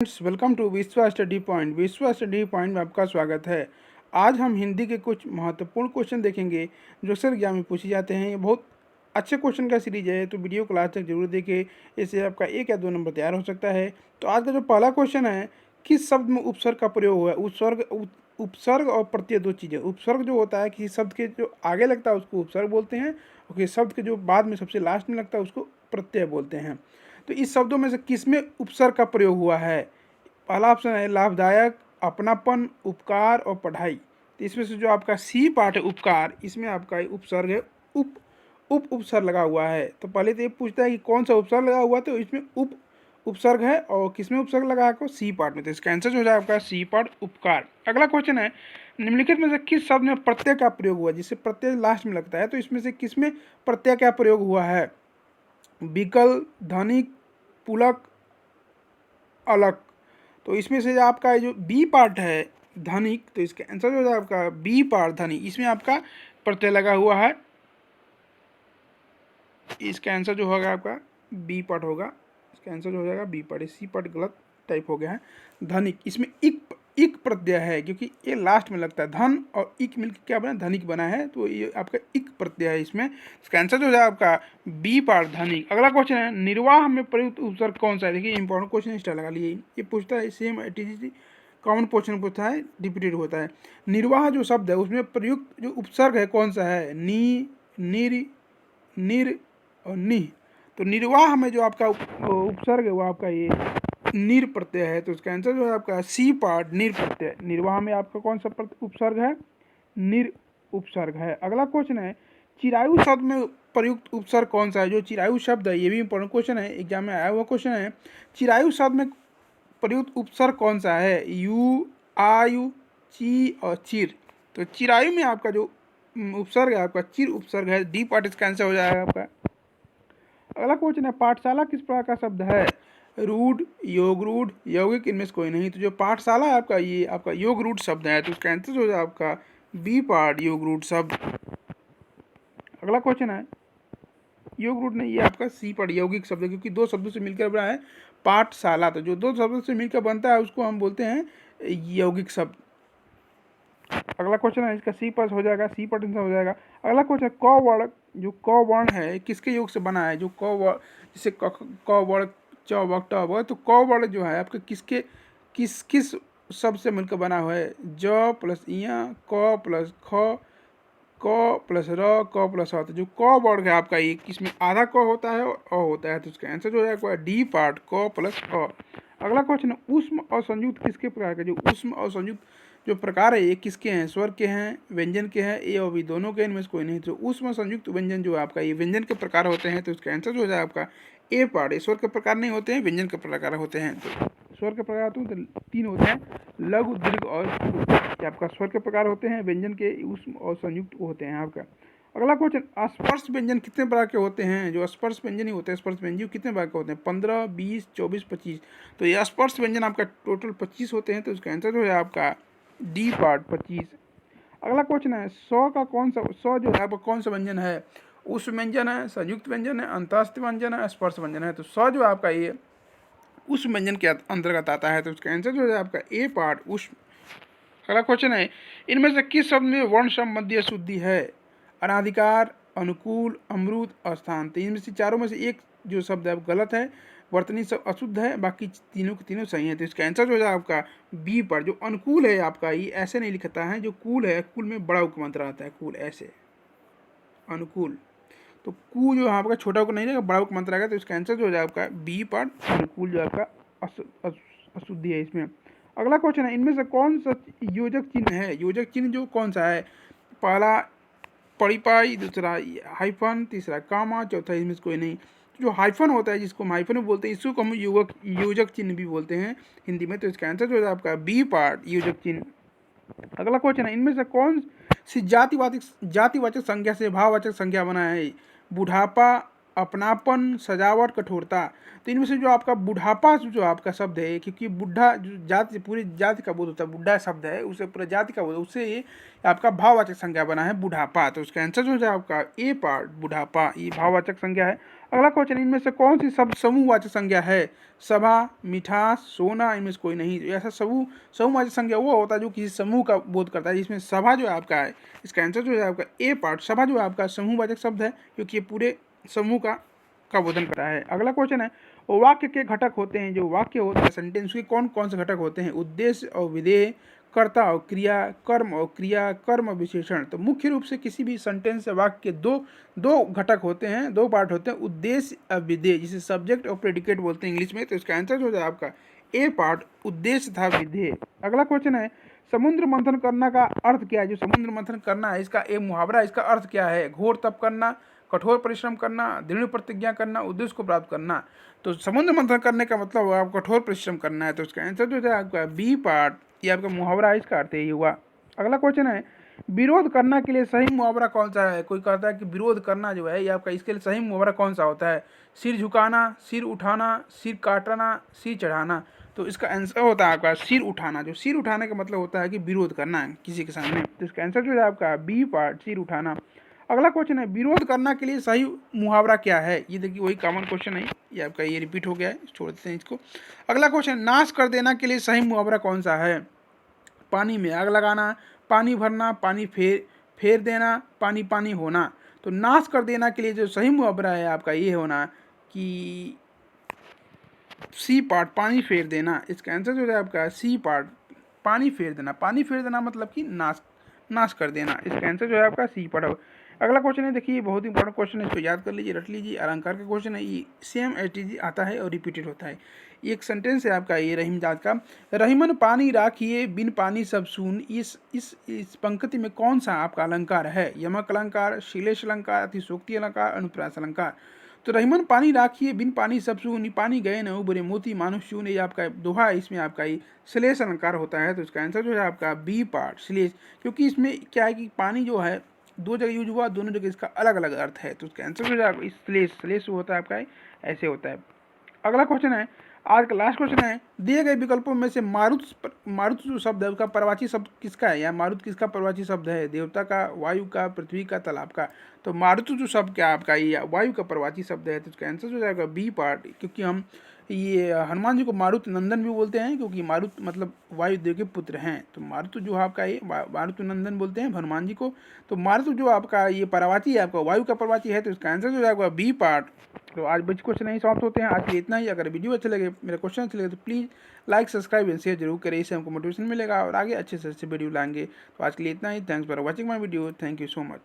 Friends, welcome to विश्वा study point. विश्वा study point में आपका स्वागत है। आज हम हिंदी के कुछ महत्वपूर्ण क्वेश्चन देखेंगे जो अक्सर एग्जाम में पूछे जाते हैं। ये बहुत अच्छे क्वेश्चन का सीरीज है, तो वीडियो को लास्ट तक जरूर देखें। इससे आपका 1 या 2 नंबर तैयार हो सकता है। तो आज का जो पहला क्वेश्चन है, किस शब्द में उपसर्ग का प्रयोग हुआ है? उपसर्ग और प्रत्यय दो चीज़ें। उपसर्ग जो होता है किसी शब्द के जो आगे लगता है उसको उपसर्ग बोलते हैं, और किसी शब्द के जो बाद में सबसे लास्ट में लगता है उसको प्रत्यय बोलते हैं। तो इस शब्दों में से किस में उपसर्ग का प्रयोग हुआ है? पहला ऑप्शन है लाभदायक, अपनापन, उपकार और पढ़ाई। तो इसमें से जो आपका सी पार्ट है उपकार, इसमें आपका उपसर्ग है उप उपसर्ग लगा हुआ है। तो पहले तो ये पूछता है कि कौन सा उपसर्ग लगा हुआ है, तो इसमें उपसर्ग है और किसमें उपसर्ग लगा है? सी पार्ट में। तो इसका आंसर जो हो जाएगा आपका सी पार्ट उपकार। अगला क्वेश्चन है, निम्नलिखित में से किस शब्द में प्रत्यय का प्रयोग हुआ, जिससे प्रत्यय लास्ट में लगता है? तो इसमें से किसमें प्रत्यय का प्रयोग हुआ है? विकल, धनिक, पुलक, अलग। तो इसमें से आपका जो बी पार्ट है धनिक, तो इसका आंसर हो जाएगा आपका बी पार्ट धनिक, इसमें आपका प्रत्यय लगा हुआ है। इसका आंसर जो होगा आपका बी पार्ट होगा। इसका आंसर जो हो जाएगा बी पार्ट। सी पार्ट गलत टाइप हो गया है। धनिक, इसमें इक प्रत्यय है, क्योंकि ये लास्ट में लगता है। धन और इक मिलकर क्या बना? धनिक बना है। तो ये आपका इक प्रत्यय है इसमें। इसका आंसर जो हो जाएगा आपका बी पार्ट धनिक। अगला क्वेश्चन है, निर्वाह में प्रयुक्त उपसर्ग कौन सा है? देखिए इंपॉर्टेंट क्वेश्चन इस लगा लिए। ये पूछता है सेम कॉमन क्वेश्चन पूछता है, रिपीटेड होता है। निर्वाह जो शब्द है उसमें प्रयुक्त जो उपसर्ग है कौन सा है? नी, निर, निर और निह। तो निर्वाह में जो आपका उपसर्ग है वो आपका ये निर प्रत्यय है। तो इसका आंसर जो है आपका सी पार्ट निर प्रत्यय। निर्वाह में आपका कौन सा उपसर्ग है? निर उपसर्ग है। अगला क्वेश्चन है, चिरायु शब्द में प्रयुक्त उपसर्ग कौन सा है? जो चिरायु शब्द है, ये भी इंपॉर्टेंट क्वेश्चन है, एग्जाम में आया हुआ क्वेश्चन है। चिरायु शब्द में प्रयुक्त उपसर्ग कौन सा है? यू, आयु, ची और चिर। तो चिरायु में आपका जो उपसर्ग है आपका चिर उपसर्ग है। डी पार्ट इसका आंसर हो जाएगा आपका। अगला क्वेश्चन है, पाठशाला किस प्रकार का शब्द है? रूढ़, योग रूढ़, यौगिक, इनमें से कोई नहीं। तो जो पाठशाला है आपका ये आपका योग रूढ़ शब्द है। तो इसका आंसर हो जाएगा आपका बी पार्ट योग रूढ़ शब्द। अगला क्वेश्चन है, योग रूढ़ नहीं, ये आपका सी पार्ट यौगिक शब्द है, क्योंकि दो शब्दों से मिलकर बना है पाठशाला। तो जो दो शब्दों से मिलकर बनता है उसको हम बोलते हैं यौगिक शब्द। अगला क्वेश्चन है, इसका सी पास हो जाएगा, सी पार्ट आंसर हो जाएगा। अगला क्वेश्चन, क वर्ण, जो क वर्ण है किसके योग से बना है? जो क वर्ण, जैसे क वर्ण, च वर्ण, ट वर्ण, तो क वर्ण जो है आपका किस शब्द से मिलकर बना हुआ है? ज प्लस इया, क प्लस ख, क प्लस र, क प्लस अ। तो जो क वर्ण है आपका ये किसमें आधा क होता है और अ होता है। तो इसका आंसर जो है डी पार्ट क प्लस अ। अगला क्वेश्चन है, उष्म और संयुक्त किसके प्रकार के? जो उष्म और संयुक्त जो प्रकार है ये किसके हैं? स्वर के हैं, व्यंजन के हैं, ए और बी दोनों के, इनमें से कोई नहीं। तो उष्म संयुक्त व्यंजन जो आपका ये व्यंजन के प्रकार होते हैं। तो इसका आंसर जो हो जाए आपका ए पार्ट। स्वर के प्रकार नहीं होते हैं, व्यंजन के प्रकार होते हैं। तो स्वर के प्रकार तो 3 होते हैं, लघु, दीर्घ और ये आपका स्वर के प्रकार होते हैं। व्यंजन के उष्म और संयुक्त होते हैं आपका। अगला क्वेश्चन, स्पर्श व्यंजन कितने प्रकार के होते हैं? जो स्पर्श व्यंजन ही होते हैं, स्पर्श व्यंजन कितने प्रकार के होते हैं? 15, 20, 24, 25। तो ये स्पर्श व्यंजन आपका टोटल 25 होते हैं। तो इसका आंसर जो है आपका डी पार्ट 25। अगला क्वेश्चन है, सौ का कौन सा, सौ जो है आपका कौन सा व्यंजन है? उष्म व्यंजन है, संयुक्त व्यंजन है, अंतस्थ व्यंजन है, स्पर्श व्यंजन है। तो सौ जो आपका ये उष्म व्यंजन के अंतर्गत आता है। तो उसका आंसर जो है आपका ए पार्ट उष्म। अगला क्वेश्चन है, इनमें से किस शब्द में वर्ण संबंधी अशुद्धि है? अनाधिकार, अनुकूल, अमृत, अस्थान। तो इनमें से चारों में से एक जो शब्द है गलत है, वर्तनी सब अशुद्ध है, बाकी तीनों के तीनों सही है। तो इसका आंसर जो है आपका बी पर। जो अनुकूल है आपका ये ऐसे नहीं लिखता है, जो कूल है, कूल में बड़ा उपमंत्र आता है, कूल ऐसे अनुकूल। तो कू जो आपका छोटा को नहीं रहेगा, बड़ा उपमंत्र आएगा। तो इसका आंसर जो है आपका बी पर अनुकूल जो आपका अशुद्धि है इसमें। अगला क्वेश्चन है, इनमें से कौन सा योजक चिन्ह है? योजक चिन्ह जो कौन सा है? पहला परिपाई, दूसरा हाइफन, तीसरा कामा, चौथा इसमें से कोई नहीं। जो हाइफन होता है, जिसको हम हाइफन बोलते हैं, इसको हम योजक चिन्ह भी बोलते हैं हिंदी में। तो इसका आंसर जो है आपका बी पार्ट योजक चिन्ह। अगला क्वेश्चन है, इनमें से कौन सी जातिवाचक संज्ञा से भाववाचक संज्ञा बना है? बुढ़ापा, अपनापन, सजावट, कठोरता। तो इनमें से जो आपका बुढ़ापा जो आपका शब्द है, क्योंकि बुढ़ा जो जाति पूरी जाति का बोध होता है, बुढ़ा शब्द है उसे पूरे जाति का बोध, उससे ये आपका भाववाचक संज्ञा बना है बुढ़ापा। तो उसका आंसर जो है आपका ए पार्ट बुढ़ापा, ये भाववाचक संज्ञा है। अगला क्वेश्चन, इनमें से कौन सी शब्द समूहवाचक संज्ञा है? सभा, मिठास, सोना, इनमें से कोई नहीं। ऐसा समूहवाचक संज्ञा वो होता है जो किसी समूह का बोध करता है, जिसमें सभा जो है आपका है। इसका आंसर जो है आपका ए पार्ट, सभा जो है आपका समूहवाचक शब्द है, क्योंकि ये पूरे समूह का बोधन करता है। अगला क्वेश्चन है, वाक्य के घटक होते हैं, जो वाक्य होता है सेंटेंस के कौन कौन से घटक होते हैं? उद्देश्य और विधेय, कर्ता और क्रिया, कर्म और क्रिया, कर्म विशेषण। तो मुख्य रूप से किसी भी सेंटेंस या वाक्य के दो घटक होते हैं, दो पार्ट होते हैं, उद्देश्य और विधेय, जिसे सब्जेक्ट और प्रेडिकेट बोलते हैं इंग्लिश में। तो इसका आंसर जो है आपका ए पार्ट उद्देश्य था विधेय। अगला क्वेश्चन है, समुद्र मंथन करना का अर्थ क्या है? जो समुद्र मंथन करना है, इसका एक मुहावरा, इसका अर्थ क्या है? घोर तप करना, कठोर परिश्रम करना, दृढ़ प्रतिज्ञा करना, उद्देश्य को प्राप्त करना। तो समुद्र मंथन करने का मतलब होगा आपको कठोर परिश्रम करना है। तो इसका आंसर जो है आपका बी पार्ट, ये आपका मुहावरा है, इसका अर्थ यही हुआ। अगला क्वेश्चन है, विरोध करना के लिए सही मुहावरा कौन सा है? कोई कहता है कि विरोध करना जो है ये आपका, इसके लिए सही मुहावरा कौन सा होता है? सिर झुकाना, सिर उठाना, सिर काटना, सिर चढ़ाना। तो इसका आंसर होता है आपका सिर उठाना। जो सिर उठाने का मतलब होता है कि विरोध करना है किसी के सामने। तो इसका आंसर जो है आपका बी पार्ट सिर उठाना। अगला क्वेश्चन है, विरोध करना के लिए सही मुहावरा क्या है? ये देखिए वही कॉमन क्वेश्चन है, ये आपका ये रिपीट हो गया है, छोड़ देते हैं इसको। अगला क्वेश्चन, नाश कर देना के लिए सही मुहावरा कौन सा है? पानी में आग लगाना, पानी भरना, पानी फेर देना, पानी पानी होना। तो नाश कर देना के लिए जो सही मुहावरा है आपका ये होना कि सी पार्ट पानी फेर देना। इसका आंसर जो है आपका सी पार्ट पानी फेर देना। पानी फेर देना मतलब कि नाश कर देना। इसका आंसर जो है आपका सी पार्ट होगा। अगला क्वेश्चन है, देखिए बहुत इंपॉर्टेंट क्वेश्चन है, इसको याद कर लीजिए, रट लीजिए। अलंकार का क्वेश्चन है, ये सेम एस आता है और रिपीटेड होता है। एक सेंटेंस है आपका ये रहीम जात का, रहीमन पानी राखिए बिन पानी सब सून। इस पंक्ति में कौन सा आपका अलंकार है? यमक अलंकार, श्लेष अलंकार, अतिशोक्ति अलंकार, अनुप्रास अलंकार। तो रहीमन पानी राखिए बिन पानी सब सून, पानी गए न उबरे मोती मानुष चून, ये आपका दोहा है, इसमें आपका ये श्लेष अलंकार होता है। तो इसका आंसर जो है आपका बी पार्ट श्लेष, क्योंकि इसमें क्या है कि पानी जो है दो जगह यूज हुआ, दोनों जगह इसका अलग अलग अर्थ है। तो उसका आंसर जो है श्लेष होता है आपका ऐसे होता है। अगला क्वेश्चन है, आज का लास्ट क्वेश्चन है, दिए गए विकल्पों में से मारुत जो शब्द है उसका परवाची शब्द किसका है? या मारुत किसका परवाची शब्द है? देवता का, वायु का, पृथ्वी का, तालाब का। तो मारुत जो शब्द क्या आपका ये वायु का परवाची शब्द है। तो इसका आंसर हो जाएगा बी पार्ट, क्योंकि हम ये हनुमान जी को मारुत नंदन भी बोलते हैं, क्योंकि मारुत मतलब वायुदेव के पुत्र हैं। तो मारुत जो आपका ये मारुत नंदन बोलते हैं हनुमान जी को। तो मारुत जो आपका ये परवाची है आपका वायु का परवाची है। तो इसका आंसर जो जाएगा बी पार्ट। तो आज बच्चे क्वेश्चन नहीं समाप्त होते हैं। आज के लिए इतना ही। अगर वीडियो अच्छे लगे, मेरा क्वेश्चन अच्छे लगे, तो please like subscribe and share जरूर करें, इससे हमको मोटिवेशन मिलेगा और आगे अच्छे से अच्छे वीडियो लाएंगे। तो आज के लिए इतना ही। Thanks for watching my video. Thank you so much.